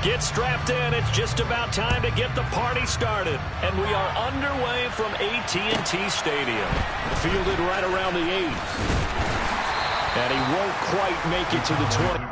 Get strapped in. It's just about time to get the party started. And we are underway from AT&T Stadium. Fielded right around the 8. And he won't quite make it to the 20.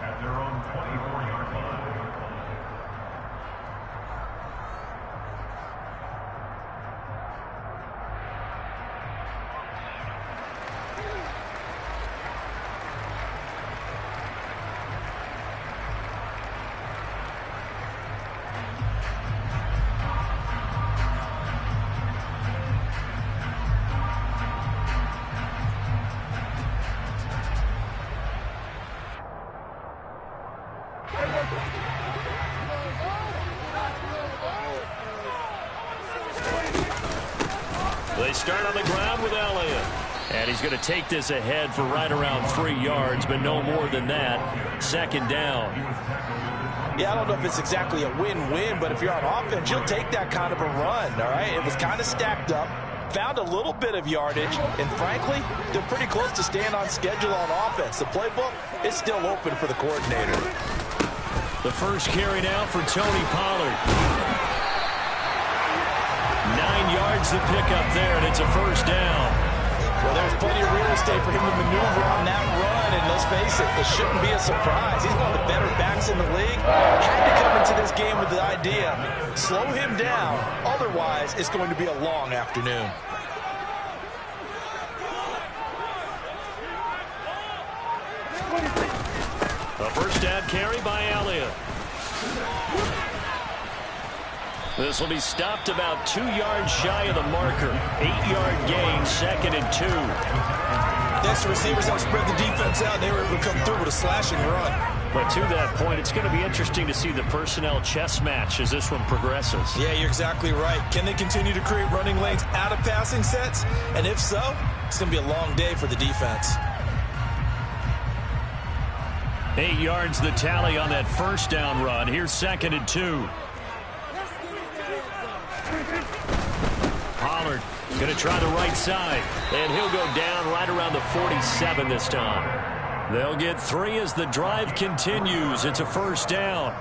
At their own 24-yard line. They start on the ground with Elliott. And he's going to take this ahead for right around 3 yards, but no more than that. Second down. Yeah, I don't know if it's exactly a win-win, but if you're on offense, you'll take that kind of a run, all right? It was kind of stacked up, found a little bit of yardage, and frankly, they're pretty close to staying on schedule on offense. The playbook is still open for the coordinator. The first carry now for Tony Pollard. 9 yards to pick up there, and it's a first down. Well, there's plenty of real estate for him to maneuver on that run, and let's face it, it shouldn't be a surprise. He's one of the better backs in the league. Had to come into this game with the idea, slow him down, otherwise it's going to be a long afternoon. A first down carry by Elliott. This will be stopped about 2 yards shy of the marker. 8-yard gain, second and 2. Next, receivers help spread the defense out. They were able to come through with a slashing run. But to that point, it's going to be interesting to see the personnel chess match as this one progresses. Yeah, you're exactly right. Can they continue to create running lanes out of passing sets? And if so, it's going to be a long day for the defense. 8 yards the tally on that first down run. Here's second and 2. Pollard going to try the right side, and he'll go down right around the 47 this time. They'll get 3 as the drive continues. It's a first down.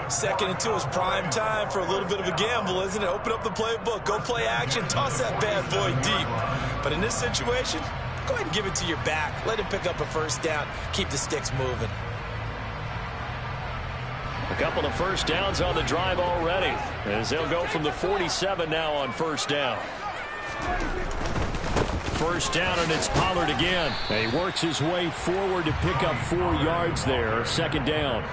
Second and 2 is prime time for a little bit of a gamble, isn't it? Open up the playbook, go play action, toss that bad boy deep. But in this situation, go ahead and give it to your back. Let him pick up a first down. Keep the sticks moving. A couple of first downs on the drive already, as they'll go from the 47 now on first down. First down, and it's Pollard again. And he works his way forward to pick up 4 yards there. Second down.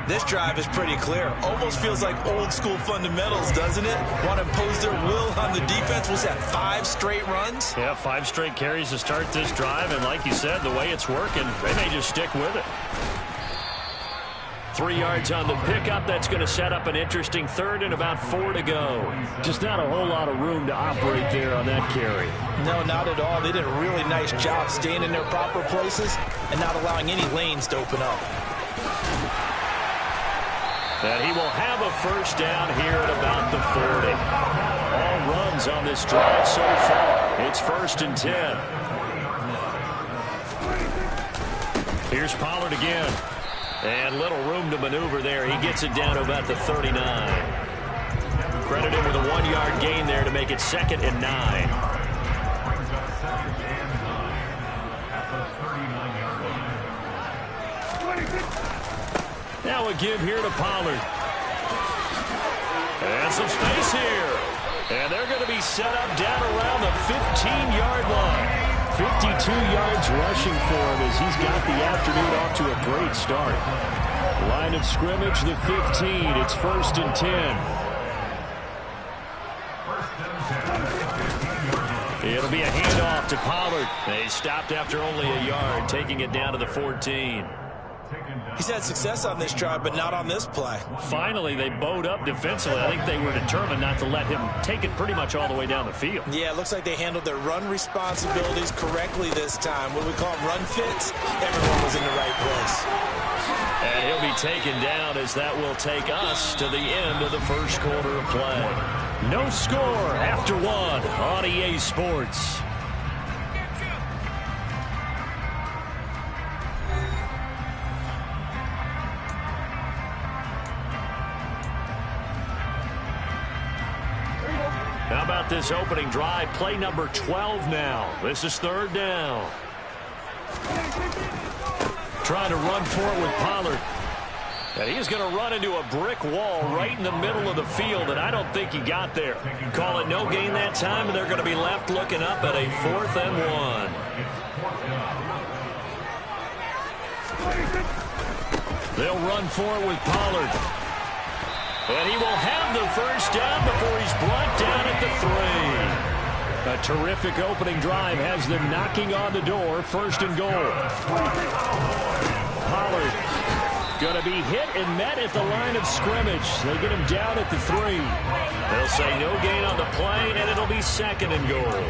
This drive is pretty clear. Almost feels like old school fundamentals, doesn't it? Want to impose their will on the defense. Was that 5 straight runs? Yeah, 5 straight carries to start this drive. And like you said, the way it's working, they may just stick with it. 3 yards on the pickup. That's going to set up an interesting third and about 4 to go. Just not a whole lot of room to operate there on that carry. No, not at all. They did a really nice job staying in their proper places and not allowing any lanes to open up. And he will have a first down here at about the 40. All runs on this drive so far. It's first and 10. Here's Pollard again. And little room to maneuver there. He gets it down to about the 39. Credit him with a 1-yard gain there to make it second and 9. Now a give here to Pollard. And some space here. And they're going to be set up down around the 15-yard line. 52 yards rushing for him as he's got the afternoon off to a great start. Line of scrimmage, the 15. It's 1st and 10. It'll be a handoff to Pollard. They stopped after only a yard, taking it down to the 14. He's had success on this drive, but not on this play. Finally, they bowed up defensively. I think they were determined not to let him take it pretty much all the way down the field. Yeah, it looks like they handled their run responsibilities correctly this time. What do we call them, run fits? Everyone was in the right place. And he'll be taken down as that will take us to the end of the first quarter of play. No score after one on EA Sports. How about this opening drive? Play number 12 now. This is 3rd down. Trying to run for it with Pollard. And he's going to run into a brick wall right in the middle of the field, and I don't think he got there. Call it no gain that time, and they're going to be left looking up at a 4th and 1. They'll run for it with Pollard. And he will have the first down before he's brought down at the 3. A terrific opening drive has them knocking on the door. 1st and goal. Pollard going to be hit and met at the line of scrimmage. They get him down at the 3. They'll say no gain on the play, and it'll be 2nd and goal.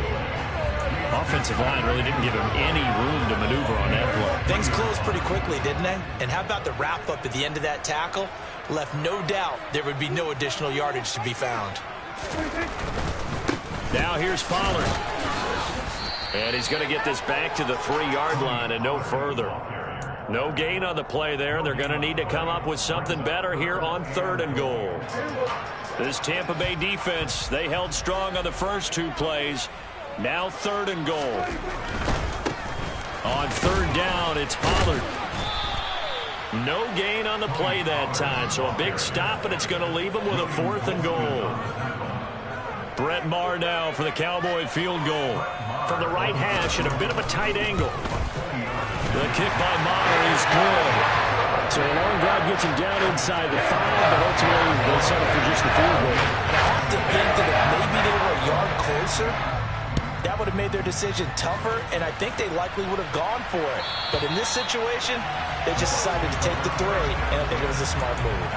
Offensive line really didn't give him any room to maneuver on that play. Things closed pretty quickly, didn't they? And how about the wrap-up at the end of that tackle? Left no doubt there would be no additional yardage to be found. Now here's Pollard. And he's going to get this back to the 3-yard line and no further. No gain on the play there. They're going to need to come up with something better here on 3rd and goal. This Tampa Bay defense, they held strong on the first 2 plays. Now 3rd and goal. On 3rd down, it's Pollard. No gain on the play that time, so a big stop, and it's going to leave him with a 4th and goal. Brett Maher now for the Cowboy field goal. From the right hash at a bit of a tight angle. The kick by Maher is good. So a long drive gets him down inside the 5, but ultimately they'll settle for just the field goal. I have to think that if maybe they were a yard closer, that would have made their decision tougher, and I think they likely would have gone for it. But in this situation, they just decided to take the 3, and I think it was a smart move.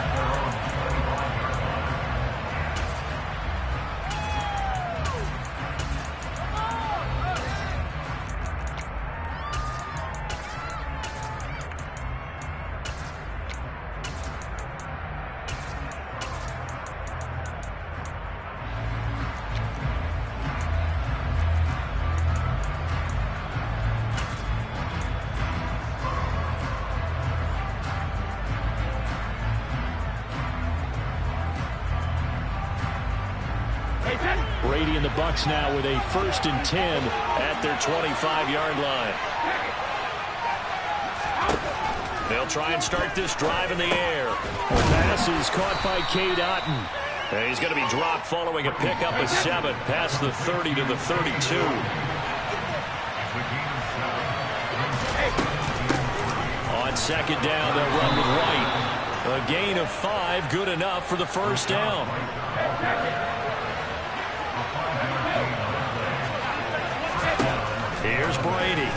Brady and the Bucs now with a 1st and 10 at their 25-yard line. They'll try and start this drive in the air. The pass is caught by Cade Otton. And he's going to be dropped following a pickup of 7 past the 30 to the 32. On 2nd down, they'll run with White. A gain of 5, good enough for the 1st down. Here's Brady.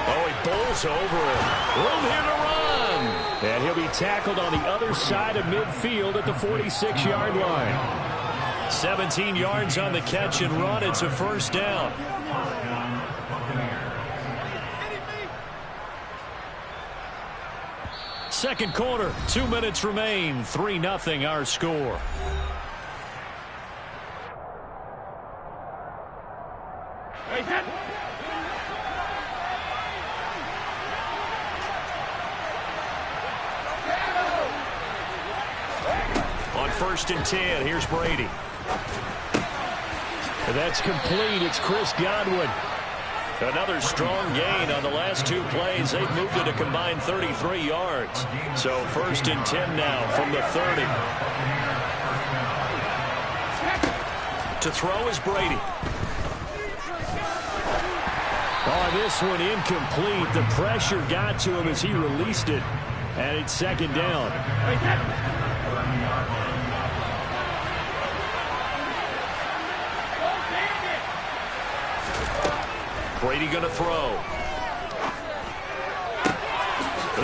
Oh, he bowls over it. Room here to run. And he'll be tackled on the other side of midfield at the 46-yard line. 17 yards on the catch and run. It's a 1st down. Second quarter, 2 minutes remain. 3-0 our score. On 1st and 10, here's Brady. And that's complete. It's Chris Godwin. Another strong gain on the last 2 plays. They've moved it a combined 33 yards. So 1st and 10 now from the 30. To throw is Brady. Oh, this one incomplete. The pressure got to him as he released it. And it's second down. Brady going to throw.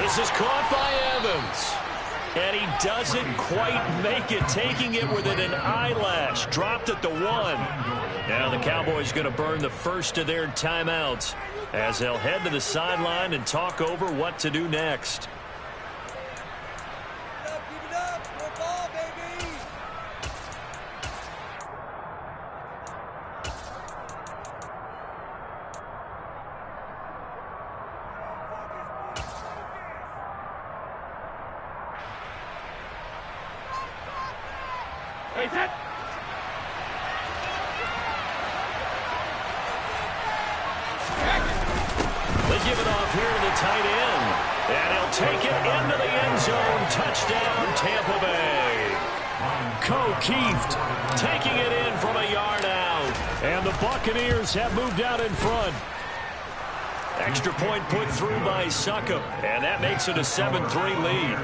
This is caught by Evans. And he doesn't quite make it, taking it within an eyelash. Dropped at the 1. Now the Cowboys going to burn the first of their timeouts as they'll head to the sideline and talk over what to do next. They give it off here to the tight end. And he'll take it into the end zone. Touchdown, Tampa Bay. O'Keefe taking it in from a yard out. And the Buccaneers have moved out in front. Extra point put through by Succop. And that makes it a 7-3 lead.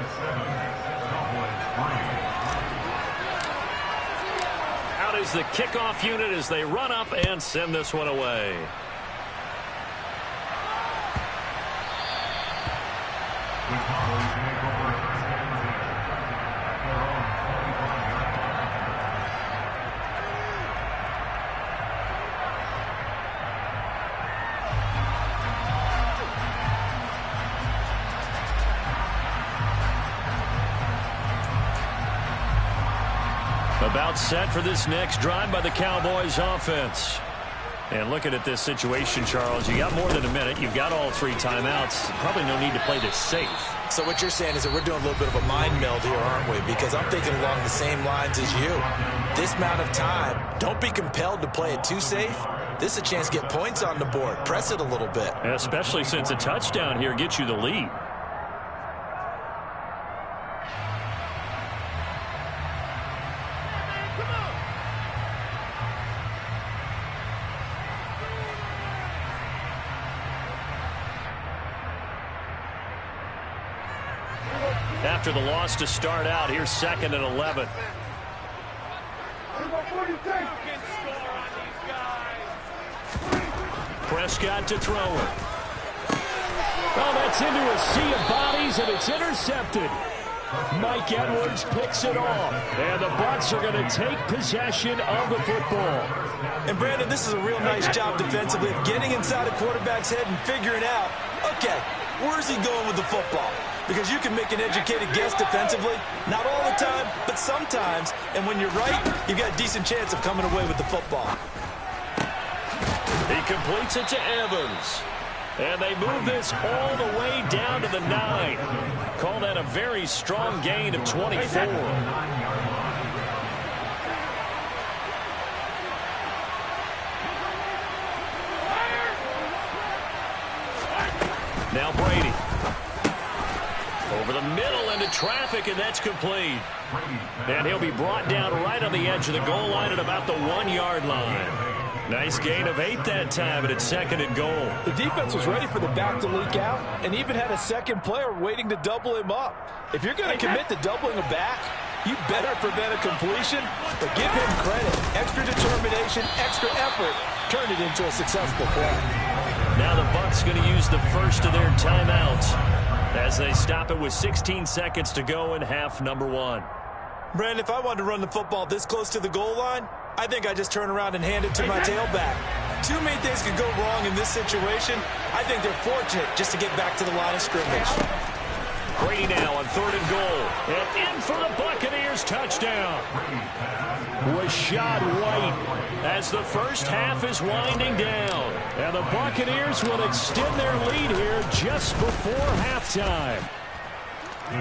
Out is the kickoff unit as they run up and send this one away. About set for this next drive by the Cowboys offense. And looking at this situation, Charles, you got more than a minute. You've got all 3 timeouts. Probably no need to play this safe. So what you're saying is that we're doing a little bit of a mind meld here, aren't we? Because I'm thinking along the same lines as you. This amount of time, don't be compelled to play it too safe. This is a chance to get points on the board. Press it a little bit. Especially since a touchdown here gets you the lead. After the loss to start out, here's 2nd and 11. Prescott to throw it. Oh, that's into a sea of bodies, and it's intercepted. Mike Edwards picks it off, and the Bucs are going to take possession of the football. And, Brandon, this is a real nice job defensively of getting inside a quarterback's head and figuring out, okay, where's he going with the football? Because you can make an educated guess defensively. Not all the time, but sometimes. And when you're right, you've got a decent chance of coming away with the football. He completes it to Evans. And they move this all the way down to the 9. Call that a very strong gain of 24. Now Brady. Over the middle into traffic, and that's complete. And he'll be brought down right on the edge of the goal line at about the 1-yard line. Nice gain of 8 that time, and it's 2nd and goal. The defense was ready for the back to leak out and even had a second player waiting to double him up. If you're going to commit to doubling a back, you better prevent a completion, but give him credit. Extra determination, extra effort, turned it into a successful play. Now the Bucs going to use the first of their timeouts as they stop it with 16 seconds to go in half number 1. Brandon, if I wanted to run the football this close to the goal line, I think I just turn around and hand it to my tailback. Too many things could go wrong in this situation. I think they're fortunate just to get back to the line of scrimmage. Brady now on 3rd and goal. And in for the Buccaneers touchdown. Rashad White as the first half is winding down. And the Buccaneers will extend their lead here just before halftime.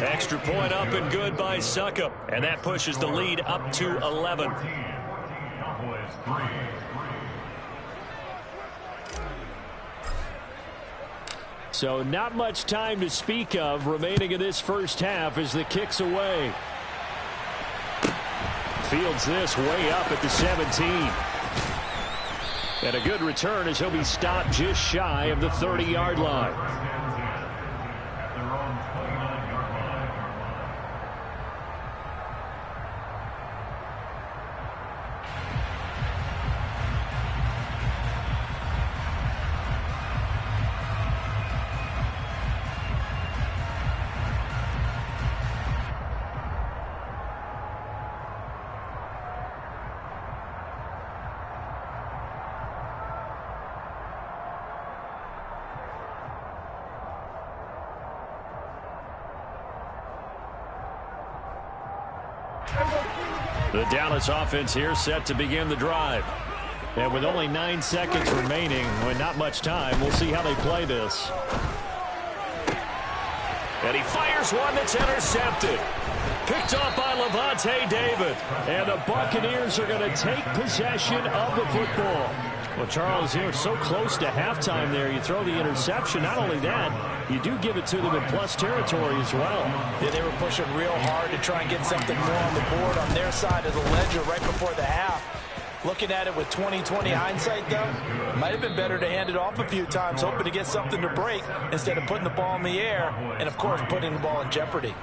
Extra point up and good by Succop. And that pushes the lead up to 11. So not much time to speak of remaining in this first half as the kick's away. Fields this way up at the 17. And a good return as he'll be stopped just shy of the 30-yard line. The Dallas offense here set to begin the drive. And with only 9 seconds remaining, with not much time, we'll see how they play this. And he fires one that's intercepted. Picked off by Levante David. And the Buccaneers are going to take possession of the football. Well, Charles, you're so close to halftime there. You throw the interception. Not only that, you do give it to them in plus territory as well. Yeah, they were pushing real hard to try and get something more on the board on their side of the ledger right before the half. Looking at it with 20/20 hindsight, though, might have been better to hand it off a few times, hoping to get something to break instead of putting the ball in the air and, of course, putting the ball in jeopardy.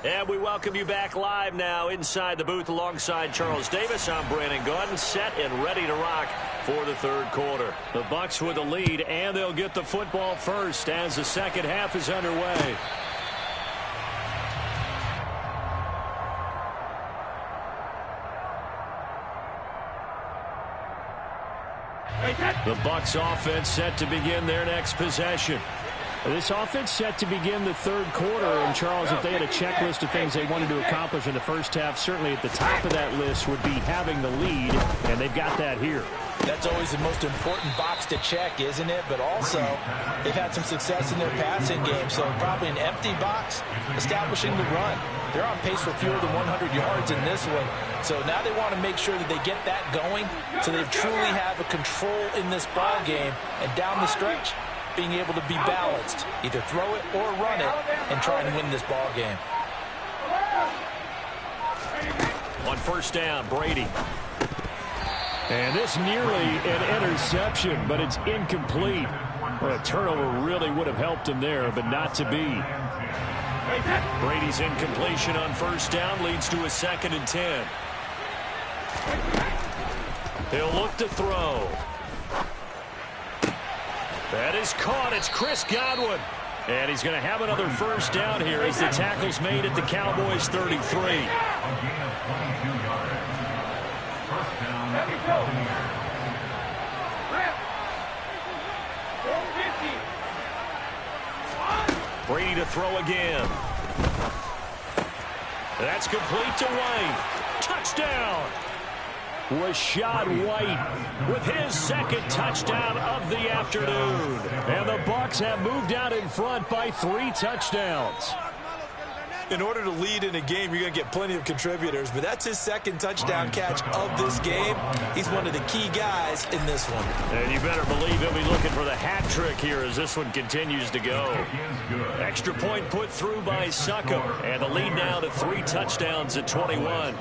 And we welcome you back live now inside the booth alongside Charles Davis. I'm Brandon Gaudin, set and ready to rock for the third quarter. The Bucs with the lead, and they'll get the football first as the second half is underway. The Bucs offense set to begin their next possession. This offense set to begin the third quarter, and Charles, if they had a checklist of things they wanted to accomplish in the first half, certainly at the top of that list would be having the lead, and they've got that here. That's always the most important box to check, isn't it? But also, they've had some success in their passing game, so probably an empty box, establishing the run. They're on pace for fewer than 100 yards in this one, so now they want to make sure that they get that going so they truly have a control in this ball game, and down the stretch, being able to be balanced, either throw it or run it, and try and win this ball game. On first down, Brady. And this nearly an interception, but it's incomplete. Well, a turnover really would have helped him there, but not to be. Brady's incompletion on first down leads to a 2nd and 10. He'll look to throw. That is caught. It's Chris Godwin. And he's going to have another first down here as the tackle's made at the Cowboys' 33. Brady to throw again. That's complete to White. Touchdown. Rashad White with his 2nd touchdown of the afternoon. And the Bucs have moved out in front by 3 touchdowns. In order to lead in a game, you're going to get plenty of contributors, but that's his 2nd touchdown catch of this game. He's one of the key guys in this one. And you better believe he'll be looking for the hat trick here as this one continues to go. Extra point put through by Succop, and the lead now to 3 touchdowns at 21.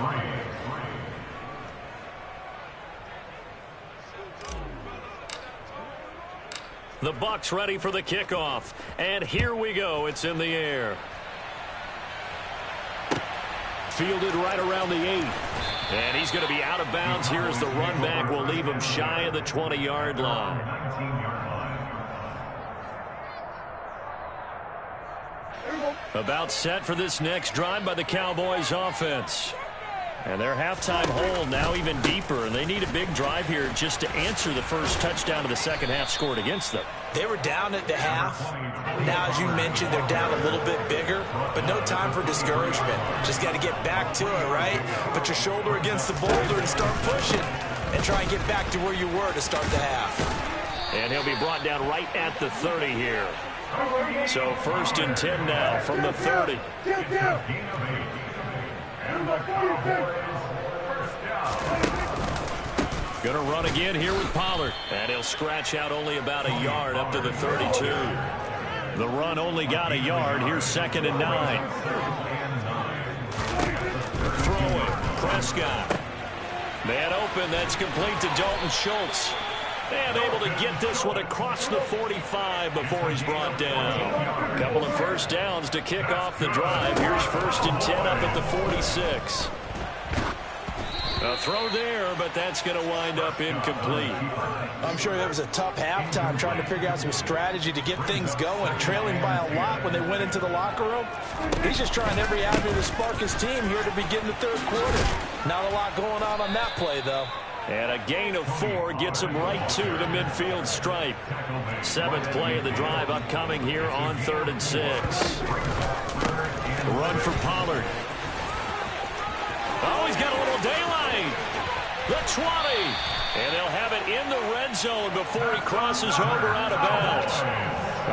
The Bucs ready for the kickoff. And here we go. It's in the air. Fielded right around the 8. And he's going to be out of bounds here as the run back will leave him shy of the 20-yard line. About set for this next drive by the Cowboys offense. And their halftime hole now even deeper, and they need a big drive here just to answer the first touchdown of the second half scored against them. They were down at the half. Now, as you mentioned, they're down a little bit bigger, but no time for discouragement. Just got to get back to it, right? Put your shoulder against the boulder and start pushing, and try and get back to where you were to start the half. And he'll be brought down right at the 30 here. So 1st and 10 now from the 30. Going to run again here with Pollard. And he'll scratch out only about a yard up to the 32. The run only got a yard. Here's 2nd and 9. Throwing. Prescott. Man open. That's complete to Dalton Schultz. And able to get this one across the 45 before he's brought down. A couple of first downs to kick off the drive. Here's 1st and 10 up at the 46. A throw there, but that's going to wind up incomplete. I'm sure that was a tough halftime trying to figure out some strategy to get things going. Trailing by a lot when they went into the locker room. He's just trying every avenue to spark his team here to begin the 3rd quarter. Not a lot going on that play, though. And a gain of 4 gets him right to the midfield stripe. 7th play of the drive upcoming here on 3rd and 6. Run for Pollard. Oh, he's got a little daylight. The 20. And they'll have it in the red zone before he crosses over out of bounds.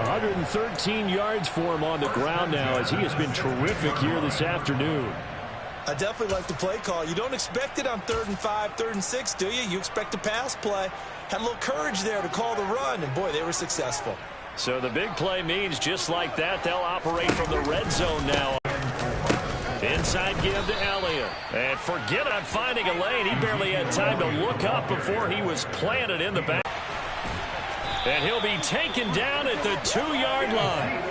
113 yards for him on the ground now as he has been terrific here this afternoon. I definitely like the play call. You don't expect it on 3rd and 5, 3rd and 6, do you? You expect a pass play. Had a little courage there to call the run, and boy, they were successful. So the big play means just like that, they'll operate from the red zone now. Inside give to Elliott. And forget about finding a lane. He barely had time to look up before he was planted in the back. And he'll be taken down at the 2-yard line.